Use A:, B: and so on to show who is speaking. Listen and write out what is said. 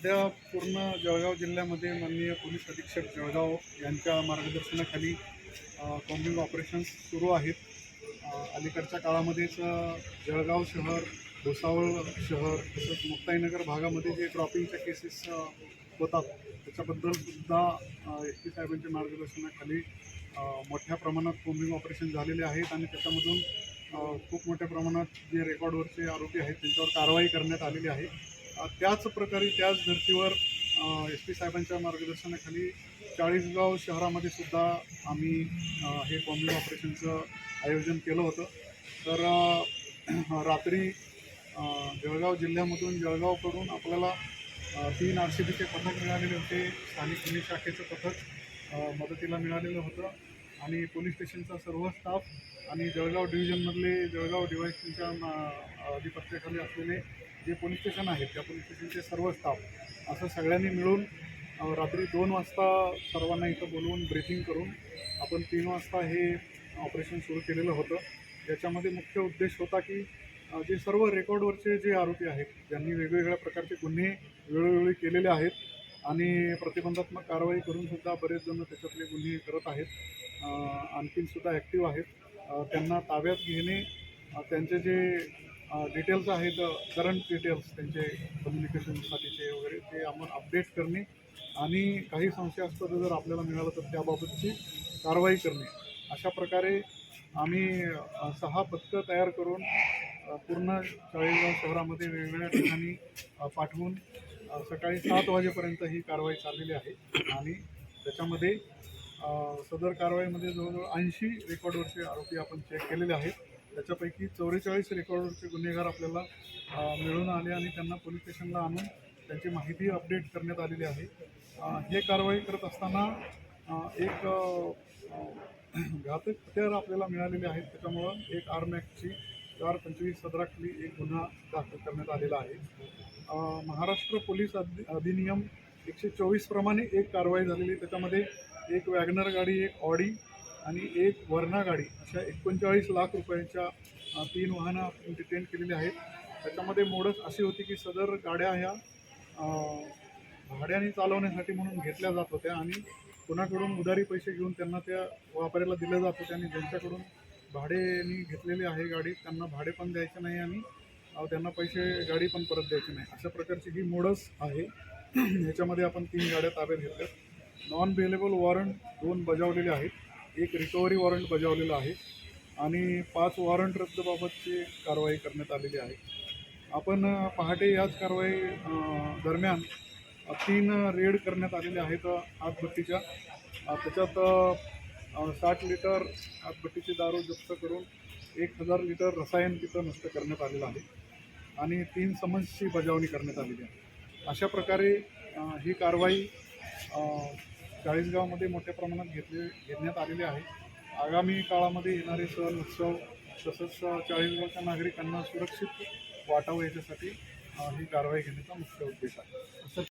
A: सध्या पूर्ण जळगाव जिल्ह्यामध्ये माननीय पोलीस अधीक्षक जळगाव यांच्या मार्गदर्शनाखाली कॉम्बिंग ऑपरेशन्स सुरू आहेत. अलीकडच्या काळामध्येच जळगाव शहर, भुसावळ शहर तसंच मुक्ताईनगर भागामध्ये जे ड्रॉपिंगच्या केसेस होतात त्याच्याबद्दलसुद्धा एस पी साहेबांच्या मार्गदर्शनाखाली मोठ्या प्रमाणात कॉम्बिंग ऑपरेशन झालेले आहेत आणि त्याच्यामधून खूप मोठ्या प्रमाणात जे रेकॉर्डवरचे आरोपी आहेत त्यांच्यावर कारवाई करण्यात आलेली आहे. त्याच प्रकारे त्याच धर्तीवर एस पी साहेबांच्या मार्गदर्शनाखाली चाळीसगाव शहरामध्ये सुद्धा आम्ही हे कॉम्बिंग ऑपरेशनचं आयोजन केलं होतं. तर रात्री जळगाव जिल्ह्यामधून जळगावकडून आपल्याला 3 RCBचे पथक मिळालेले होते. स्थानिक पोलीस शाखेचं पथक मदतीला मिळालेलं होतं आणि पोलीस स्टेशनचा सर्व स्टाफ आणि जळगाव डिव्हिजनमधले जळगाव डिवायसच्या अधिपत्याखाली असलेले जे पोलीस स्टेशन आहेत त्या पोलीस स्टेशनचे सर्व स्टाफ असं सगळ्यांनी मिळून रात्री 2 वाजता सर्वांना इथं बोलवून ब्रीफिंग करून आपण 3 वाजता हे ऑपरेशन सुरू केलेलं होतं. याच्यामध्ये मुख्य उद्देश होता की जे सर्व रेकॉर्डवरचे जे आरोपी आहेत ज्यांनी वेगवेगळ्या प्रकारचे गुन्हे वेळोवेळी केलेले आहेत आणि प्रतिबंधात्मक कारवाई करूनसुद्धा बरेच जण त्याच्यातले गुन्हे करत आहेत, आणखीनसुद्धा ॲक्टिव्ह आहेत, त्यांना ताब्यात घेणे, त्यांचे जे डिटेल्स आहेत करंट डिटेल्स त्यांचे कम्युनिकेशनसाठीचे वगैरे ते आपण अपडेट करणे आणि काही संशयास्पद जर आपल्याला मिळालं तर त्याबाबतची कारवाई करणे. अशा प्रकारे आम्ही 6 पथकं तयार करून पूर्ण चाळीसगाव शहरामध्ये वेगवेगळ्या ठिकाणी पाठवून सकाळी 7 वाजेपर्यंत ही कारवाई चाललेली आहे आणि त्याच्यामध्ये सदर कारवाईमध्ये जवळजवळ 80 रेकॉर्डवरचे आरोपी आपण चेक केलेले आहेत. त्याच्यापैकी 44 रेकॉर्डवरचे गुन्हेगार आपल्याला मिळून आले आणि त्यांना पोलीस स्टेशनला आणून त्यांची माहिती अपडेट करण्यात आलेली आहे. हे कारवाई करत असताना एक घातक हत्यार आपल्याला मिळालेले आहेत. त्याच्यामुळं एक आरमॅक्सची 425 सदराखाली एक गुन्हा दाखल करण्यात आलेला आहे. महाराष्ट्र पोलीस अधिनियम 124 प्रमाणे एक कारवाई झालेली. त्याच्यामध्ये एक वॅगनर गाडी, एक ऑडी आणि एक वर्ना गाडी अशा 39 लाख रुपयांच्या 3 वाहनं आपण डिटेन केलेली आहेत. त्याच्यामध्ये मोडस अशी होती की सदर गाड्या ह्या भाड्याने चालवण्यासाठी म्हणून घेतल्या जात होत्या आणि कुणाकडून उधारी पैसे घेऊन त्यांना त्या वापरायला दिल्या जात होत्या आणि ज्यांच्याकडून भाड्याने घेतलेली आहे गाडी त्यांना भाडे पण द्यायचे नाही आणि त्यांना पैसे गाडी पण परत द्यायची नाही. अशा प्रकारची ही मोडस आहे. ह्याच्यामध्ये आपण 3 गाड्या ताब्यात घेतल्या. नॉन बेलेबल वॉरंट 2 बजावलेले आहेत, एक रिकव्हरी वॉरंट बजावलेलं आहे आणि 5 वॉरंट रद्दबाबतची कारवाई करण्यात आलेली आहे. आपण पहाटे याच कारवाई दरम्यान 3 रेड करण्यात आलेले आहेत आतभट्टीच्या. त्याच्यात 60 लिटर आतभट्टीची दारू जप्त करून 1000 लिटर रसायन तिथं नष्ट करण्यात आलेलं आहे आणि 3 समन्सची बजावणी करण्यात आलेली आहे. अशा प्रकारे ही कारवाई चाळीसगावमध्ये मोठ्या प्रमाणात घेण्यात आलेली आहे. आगामी काळामध्ये येणारे सण उत्सव तसंच चाळीसगावच्या नागरिकांना सुरक्षित वाटावं याच्यासाठी ही कारवाई घेण्याचा मुख्य उद्देश आहे.